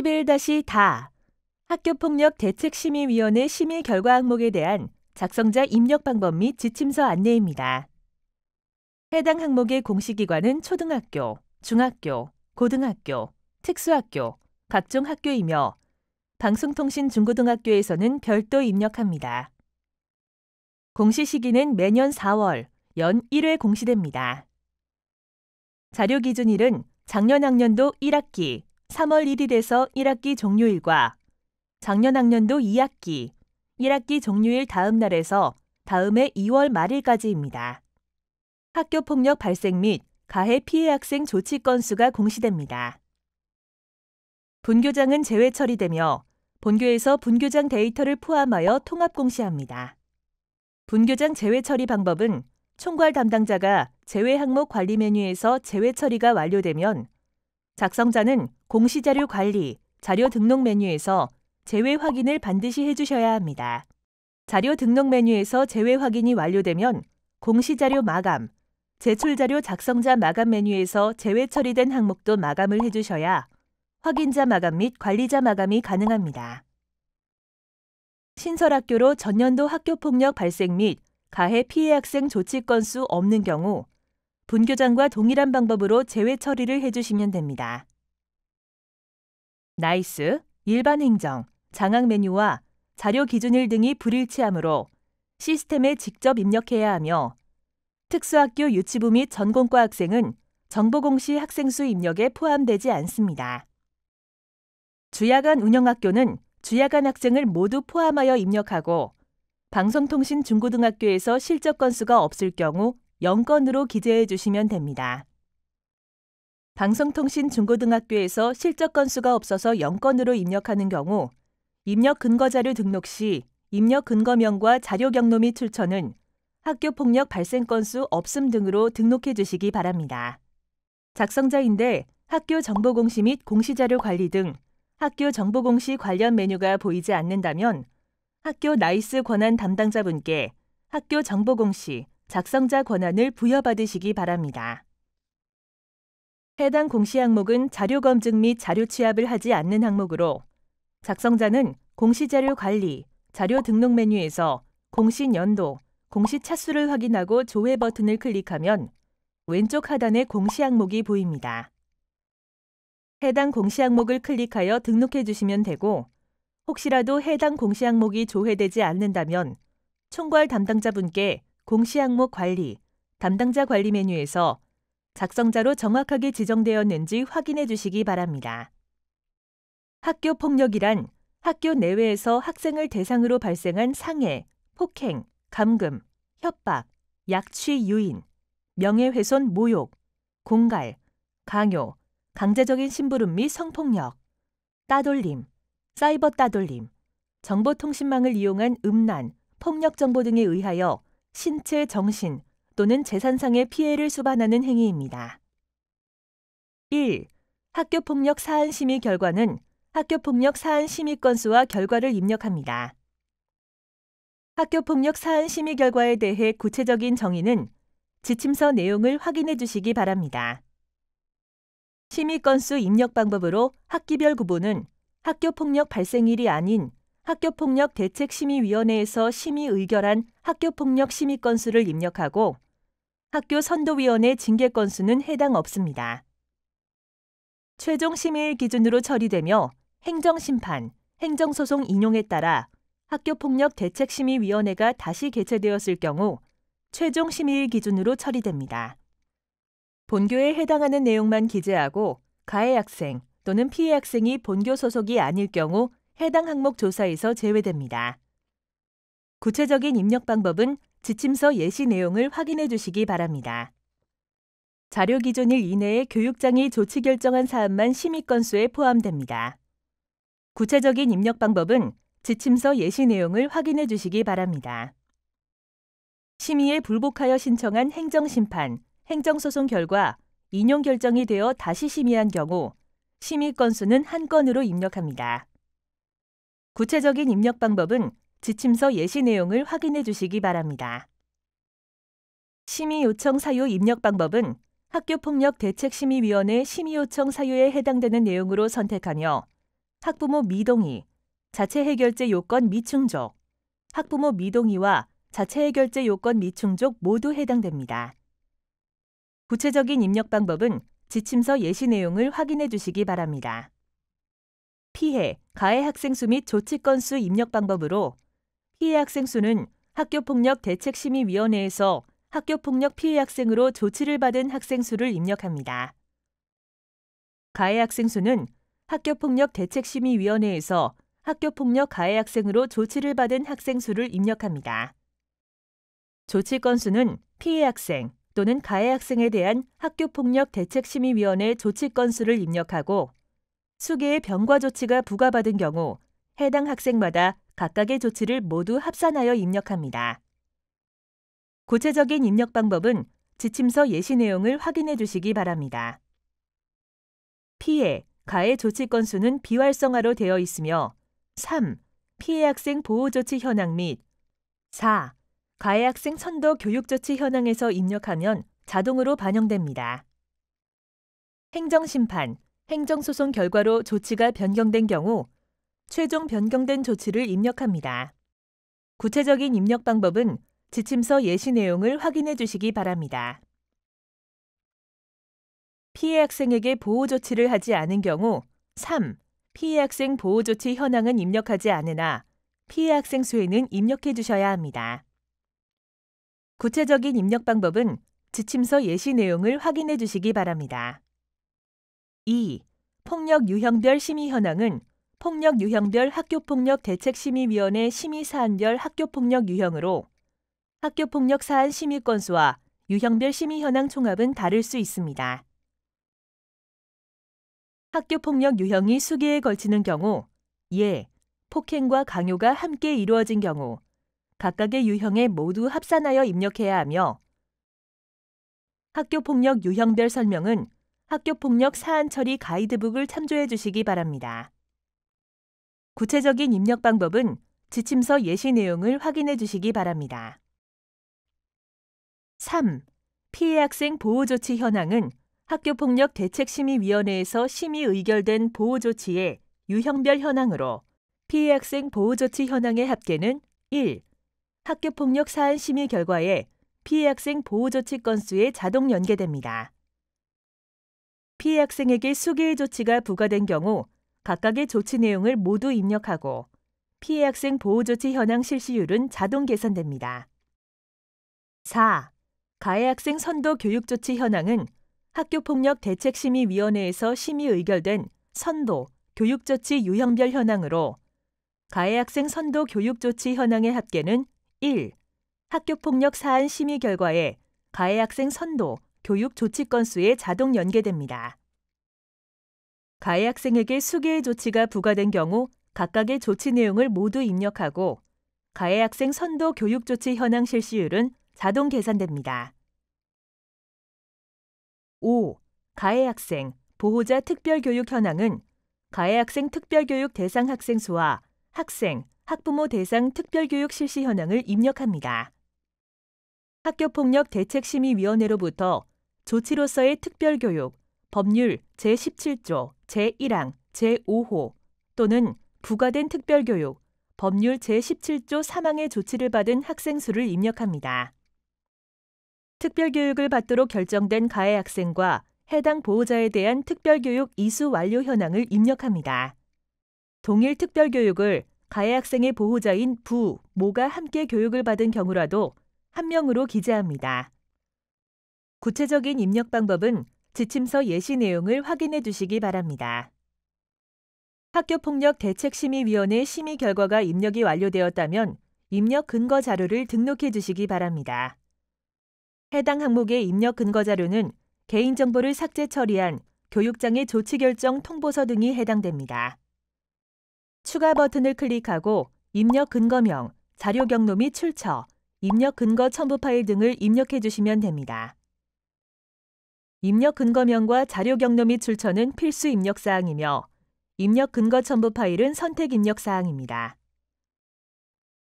11-다 학교폭력 대책심의위원회 심의 결과 항목에 대한 작성자 입력 방법 및 지침서 안내입니다. 해당 항목의 공시기관은 초등학교, 중학교, 고등학교, 특수학교, 각종 학교이며 방송통신 중고등학교에서는 별도 입력합니다. 공시 시기는 매년 4월, 연 1회 공시됩니다. 자료 기준일은 작년 학년도 1학기 3월 1일에서 1학기 종료일과 작년 학년도 2학기 1학기 종료일 다음 날에서 다음해 2월 말일까지입니다. 학교폭력 발생 및 가해 피해 학생 조치 건수가 공시됩니다. 분교장은 제외 처리되며 본교에서 분교장 데이터를 포함하여 통합 공시합니다. 분교장 제외 처리 방법은 총괄 담당자가 제외 항목 관리 메뉴에서 제외 처리가 완료되면 작성자는 공시자료 관리, 자료 등록 메뉴에서 제외 확인을 반드시 해주셔야 합니다. 자료 등록 메뉴에서 제외 확인이 완료되면 공시자료 마감, 제출자료 작성자 마감 메뉴에서 제외 처리된 항목도 마감을 해주셔야 확인자 마감 및 관리자 마감이 가능합니다. 신설학교로 전년도 학교폭력 발생 및 가해 피해 학생 조치 건수 없는 경우 분교장과 동일한 방법으로 제외 처리를 해주시면 됩니다. 나이스, 일반 행정, 장학 메뉴와 자료 기준일 등이 불일치하므로 시스템에 직접 입력해야 하며 특수학교 유치부 및 전공과 학생은 정보공시 학생수 입력에 포함되지 않습니다. 주야간 운영학교는 주야간 학생을 모두 포함하여 입력하고 방송통신 중고등학교에서 실적 건수가 없을 경우 0건으로 기재해 주시면 됩니다. 방송통신 중고등학교에서 실적 건수가 없어서 0건으로 입력하는 경우 입력 근거자료 등록 시 입력 근거명과 자료 경로 및 출처는 학교폭력 발생 건수 없음 등으로 등록해 주시기 바랍니다. 작성자인데 학교 정보공시 및 공시자료 관리 등 학교 정보공시 관련 메뉴가 보이지 않는다면 학교 나이스 권한 담당자분께 학교 정보공시 작성자 권한을 부여받으시기 바랍니다. 해당 공시 항목은 자료 검증 및 자료 취합을 하지 않는 항목으로 작성자는 공시자료 관리, 자료 등록 메뉴에서 공시 연도, 공시 차수를 확인하고 조회 버튼을 클릭하면 왼쪽 하단에 공시 항목이 보입니다. 해당 공시 항목을 클릭하여 등록해 주시면 되고 혹시라도 해당 공시 항목이 조회되지 않는다면 총괄 담당자분께 공시 항목 관리, 담당자 관리 메뉴에서 작성자로 정확하게 지정되었는지 확인해 주시기 바랍니다. 학교 폭력이란 학교 내외에서 학생을 대상으로 발생한 상해, 폭행, 감금, 협박, 약취 유인, 명예훼손 모욕, 공갈, 강요, 강제적인 심부름 및 성폭력, 따돌림, 사이버 따돌림, 정보통신망을 이용한 음란, 폭력 정보 등에 의하여 신체, 정신 또는 재산상의 피해를 수반하는 행위입니다. 1. 학교폭력 사안 심의 결과는 학교폭력 사안 심의 건수와 결과를 입력합니다. 학교폭력 사안 심의 결과에 대해 구체적인 정의는 지침서 내용을 확인해 주시기 바랍니다. 심의 건수 입력 방법으로 학기별 구분은 학교폭력 발생일이 아닌 학교폭력 대책심의위원회에서 심의 의결한 학교폭력 심의 건수를 입력하고 학교 선도위원회 징계 건수는 해당 없습니다. 최종 심의일 기준으로 처리되며 행정심판, 행정소송 인용에 따라 학교폭력 대책심의위원회가 다시 개최되었을 경우 최종 심의일 기준으로 처리됩니다. 본교에 해당하는 내용만 기재하고 가해 학생 또는 피해 학생이 본교 소속이 아닐 경우 해당 항목 조사에서 제외됩니다. 구체적인 입력 방법은 지침서 예시 내용을 확인해 주시기 바랍니다. 자료 기준일 이내에 교육장이 조치 결정한 사안만 심의 건수에 포함됩니다. 구체적인 입력 방법은 지침서 예시 내용을 확인해 주시기 바랍니다. 심의에 불복하여 신청한 행정심판, 행정소송 결과 인용 결정이 되어 다시 심의한 경우 심의 건수는 1건으로 입력합니다. 구체적인 입력 방법은 지침서 예시 내용을 확인해 주시기 바랍니다. 심의 요청 사유 입력 방법은 학교폭력 대책심의위원회 심의 요청 사유에 해당되는 내용으로 선택하며 학부모 미동의, 자체 해결제 요건 미충족, 학부모 미동의와 자체 해결제 요건 미충족 모두 해당됩니다. 구체적인 입력 방법은 지침서 예시 내용을 확인해 주시기 바랍니다. 피해, 가해 학생 수 및 조치 건수 입력 방법으로 피해 학생 수는 학교폭력대책심의위원회에서 학교폭력 피해 학생으로 조치를 받은 학생 수를 입력합니다. 가해 학생 수는 학교폭력대책심의위원회에서 학교폭력 가해 학생으로 조치를 받은 학생 수를 입력합니다. 조치 건수는 피해 학생 또는 가해 학생에 대한 학교폭력대책심의위원회 조치 건수를 입력하고 수개의 병과 조치가 부과받은 경우 해당 학생마다 각각의 조치를 모두 합산하여 입력합니다. 구체적인 입력 방법은 지침서 예시 내용을 확인해 주시기 바랍니다. 피해, 가해 조치 건수는 비활성화로 되어 있으며 3. 피해 학생 보호 조치 현황 및 4. 가해 학생 선도 교육 조치 현황에서 입력하면 자동으로 반영됩니다. 행정심판, 행정소송 결과로 조치가 변경된 경우 최종 변경된 조치를 입력합니다. 구체적인 입력 방법은 지침서 예시 내용을 확인해 주시기 바랍니다. 피해 학생에게 보호 조치를 하지 않은 경우 3. 피해 학생 보호 조치 현황은 입력하지 않으나 피해 학생 수에는 입력해 주셔야 합니다. 구체적인 입력 방법은 지침서 예시 내용을 확인해 주시기 바랍니다. 2. 폭력 유형별 심의 현황은 폭력 유형별 학교폭력 대책심의위원회 심의사안별 학교폭력 유형으로 학교폭력 사안 심의 건수와 유형별 심의 현황 총합은 다를 수 있습니다. 학교폭력 유형이 수개에 걸치는 경우 예, 폭행과 강요가 함께 이루어진 경우 각각의 유형에 모두 합산하여 입력해야 하며 학교폭력 유형별 설명은 학교폭력 사안 처리 가이드북을 참조해 주시기 바랍니다. 구체적인 입력 방법은 지침서 예시 내용을 확인해 주시기 바랍니다. 3. 피해 학생 보호조치 현황은 학교폭력 대책심의위원회에서 심의 의결된 보호조치의 유형별 현황으로 피해 학생 보호조치 현황의 합계는 1. 학교폭력 사안 심의 결과에 피해 학생 보호조치 건수에 자동 연계됩니다. 피해 학생에게 수개의 조치가 부과된 경우 각각의 조치 내용을 모두 입력하고 피해 학생 보호조치 현황 실시율은 자동 계산됩니다. 4. 가해 학생 선도 교육조치 현황은 학교폭력 대책심의위원회에서 심의 의결된 선도, 교육조치 유형별 현황으로 가해 학생 선도 교육조치 현황의 합계는 1. 학교폭력 사안 심의 결과에 가해 학생 선도, 교육 조치 건수에 자동 연계됩니다. 가해 학생에게 수개의 조치가 부과된 경우 각각의 조치 내용을 모두 입력하고 가해 학생 선도 교육 조치 현황 실시율은 자동 계산됩니다. 5. 가해 학생, 보호자 특별교육 현황은 가해 학생 특별교육 대상 학생 수와 학생, 학부모 대상 특별교육 실시 현황을 입력합니다. 학교폭력 대책심의위원회로부터 조치로서의 특별교육, 법률 제17조 제1항 제5호 또는 부과된 특별교육, 법률 제17조 3항의 조치를 받은 학생 수를 입력합니다. 특별교육을 받도록 결정된 가해 학생과 해당 보호자에 대한 특별교육 이수 완료 현황을 입력합니다. 동일 특별교육을 가해 학생의 보호자인 부, 모가 함께 교육을 받은 경우라도 한 명으로 기재합니다. 구체적인 입력 방법은 지침서 예시 내용을 확인해 주시기 바랍니다. 학교폭력 대책심의위원회 심의 결과가 입력이 완료되었다면 입력 근거 자료를 등록해 주시기 바랍니다. 해당 항목의 입력 근거 자료는 개인정보를 삭제 처리한 교육장애 조치 결정 통보서 등이 해당됩니다. 추가 버튼을 클릭하고 입력 근거명, 자료 경로 및 출처, 입력 근거 첨부 파일 등을 입력해 주시면 됩니다. 입력 근거명과 자료 경로 및 출처는 필수 입력 사항이며 입력 근거 첨부 파일은 선택 입력 사항입니다.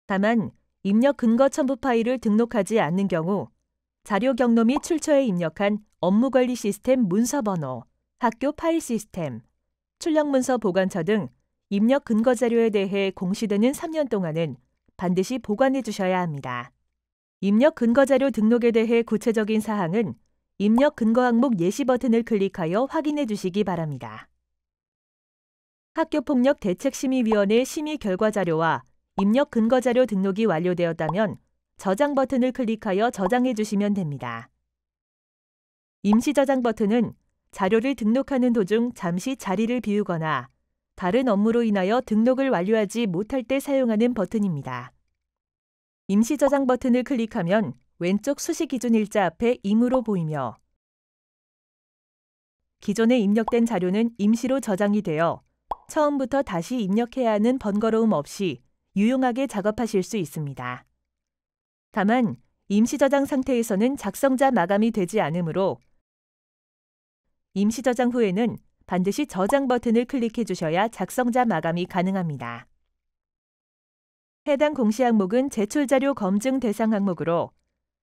다만 입력 근거 첨부 파일을 등록하지 않는 경우 자료 경로 및 출처에 입력한 업무관리 시스템 문서번호, 학교 파일 시스템, 출력문서 보관처 등 입력 근거 자료에 대해 공시되는 3년 동안은 반드시 보관해 주셔야 합니다. 입력 근거 자료 등록에 대해 구체적인 사항은 입력 근거 항목 예시 버튼을 클릭하여 확인해 주시기 바랍니다. 학교폭력 대책심의위원회 심의 결과 자료와 입력 근거 자료 등록이 완료되었다면 저장 버튼을 클릭하여 저장해 주시면 됩니다. 임시 저장 버튼은 자료를 등록하는 도중 잠시 자리를 비우거나 다른 업무로 인하여 등록을 완료하지 못할 때 사용하는 버튼입니다. 임시 저장 버튼을 클릭하면 왼쪽 수시 기준 일자 앞에 임으로 보이며 기존에 입력된 자료는 임시로 저장이 되어 처음부터 다시 입력해야 하는 번거로움 없이 유용하게 작업하실 수 있습니다. 다만 임시 저장 상태에서는 작성자 마감이 되지 않으므로 임시 저장 후에는 반드시 저장 버튼을 클릭해 주셔야 작성자 마감이 가능합니다. 해당 공시 항목은 제출자료 검증 대상 항목으로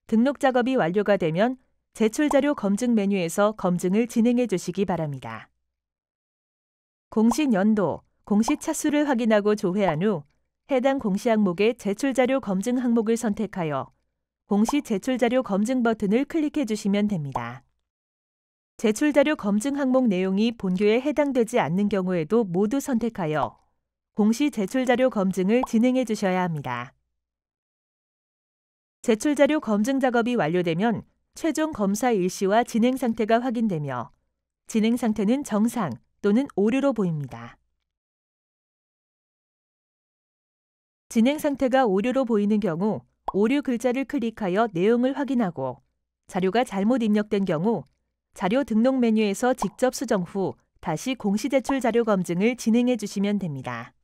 등록 작업이 완료가 되면 제출자료 검증 메뉴에서 검증을 진행해 주시기 바랍니다. 공시 연도, 공시 차수를 확인하고 조회한 후 해당 공시 항목의 제출자료 검증 항목을 선택하여 공시 제출자료 검증 버튼을 클릭해 주시면 됩니다. 제출자료 검증 항목 내용이 본교에 해당되지 않는 경우에도 모두 선택하여 공시 제출자료 검증을 진행해 주셔야 합니다. 제출자료 검증 작업이 완료되면 최종 검사 일시와 진행 상태가 확인되며 진행 상태는 정상 또는 오류로 보입니다. 진행 상태가 오류로 보이는 경우 오류 글자를 클릭하여 내용을 확인하고 자료가 잘못 입력된 경우 자료 등록 메뉴에서 직접 수정 후 다시 공시 제출 자료 검증을 진행해 주시면 됩니다.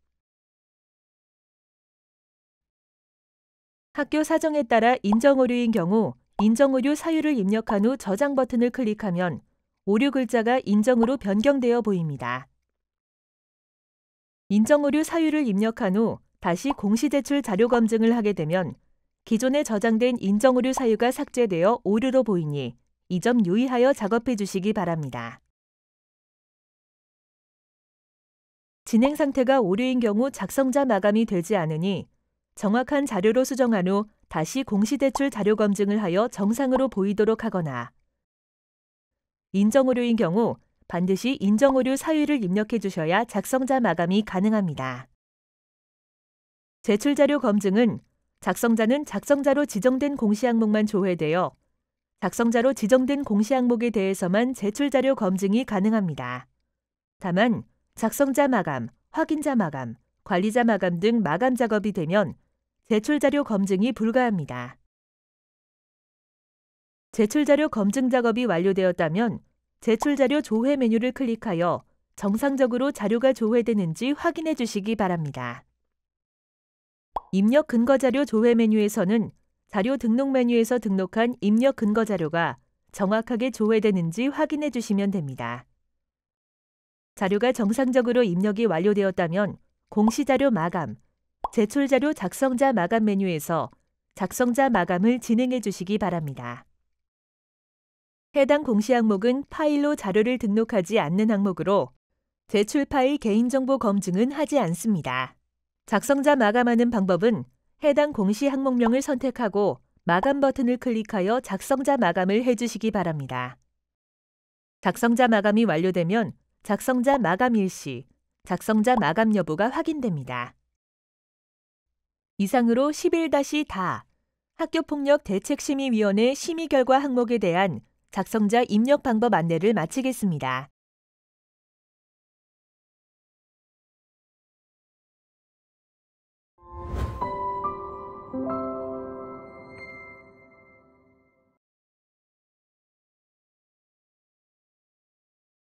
학교 사정에 따라 인정 오류인 경우 인정 오류 사유를 입력한 후 저장 버튼을 클릭하면 오류 글자가 인정으로 변경되어 보입니다. 인정 오류 사유를 입력한 후 다시 공시 제출 자료 검증을 하게 되면 기존에 저장된 인정 오류 사유가 삭제되어 오류로 보이니 이 점 유의하여 작업해 주시기 바랍니다. 진행 상태가 오류인 경우 작성자 마감이 되지 않으니 정확한 자료로 수정한 후 다시 공시 제출 자료 검증을 하여 정상으로 보이도록 하거나 인정 오류인 경우 반드시 인정 오류 사유를 입력해 주셔야 작성자 마감이 가능합니다. 제출 자료 검증은 작성자는 작성자로 지정된 공시 항목만 조회되어 작성자로 지정된 공시 항목에 대해서만 제출 자료 검증이 가능합니다. 다만 작성자 마감, 확인자 마감, 관리자 마감 등 마감 작업이 되면 제출 자료 검증이 불가합니다. 제출 자료 검증 작업이 완료되었다면 제출 자료 조회 메뉴를 클릭하여 정상적으로 자료가 조회되는지 확인해 주시기 바랍니다. 입력 근거 자료 조회 메뉴에서는 자료 등록 메뉴에서 등록한 입력 근거 자료가 정확하게 조회되는지 확인해 주시면 됩니다. 자료가 정상적으로 입력이 완료되었다면 공시자료 마감, 제출자료 작성자 마감 메뉴에서 작성자 마감을 진행해 주시기 바랍니다. 해당 공시 항목은 파일로 자료를 등록하지 않는 항목으로 제출 파일 개인정보 검증은 하지 않습니다. 작성자 마감하는 방법은 해당 공시 항목명을 선택하고 마감 버튼을 클릭하여 작성자 마감을 해주시기 바랍니다. 작성자 마감이 완료되면 작성자 마감 일시, 작성자 마감 여부가 확인됩니다. 이상으로 11-다 학교폭력 대책심의위원회 심의 결과 항목에 대한 작성자 입력 방법 안내를 마치겠습니다.